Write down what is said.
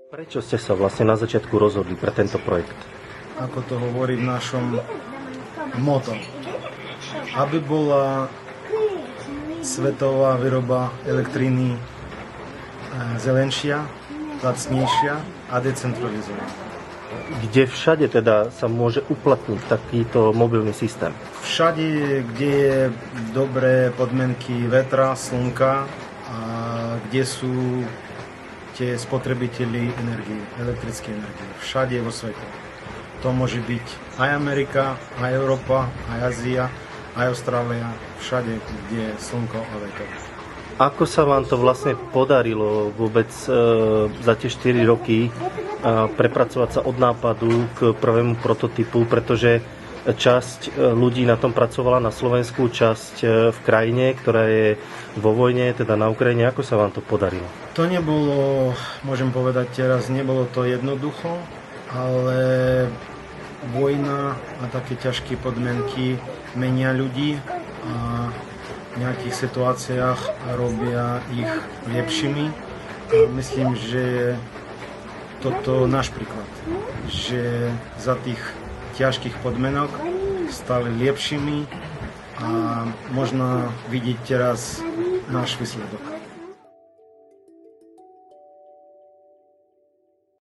Prečo ste sa vlastne na začiatku rozhodli pre tento projekt? Ako to hovorí v našom moto. Aby bola svetová výroba elektriny zelenšia, lacnejšia a decentralizovaná. Kde všade teda sa môže uplatniť takýto mobilný systém? Všade, kde je dobré podmienky vetra, slnka a kde sú tie spotrebiteľi energie, elektrické energie. Všade vo svete. To môže byť aj Amerika, aj Európa, aj Ázia, aj Austrália. Všade, kde je slnko a veter. Ako sa vám to vlastne podarilo vôbec za tie 4 roky prepracovať sa od nápadu k prvému prototypu, pretože časť ľudí na tom pracovala na Slovensku, časť v krajine, ktorá je vo vojne, teda na Ukrajine. Ako sa vám to podarilo? To nebolo, môžem povedať teraz, nebolo to jednoducho, ale vojna a také ťažké podmienky menia ľudí a v nejakých situáciách robia ich lepšími. A myslím, že toto je náš príklad, že za tých ťažkých podmienok stali lepšími a možno vidieť teraz náš výsledok.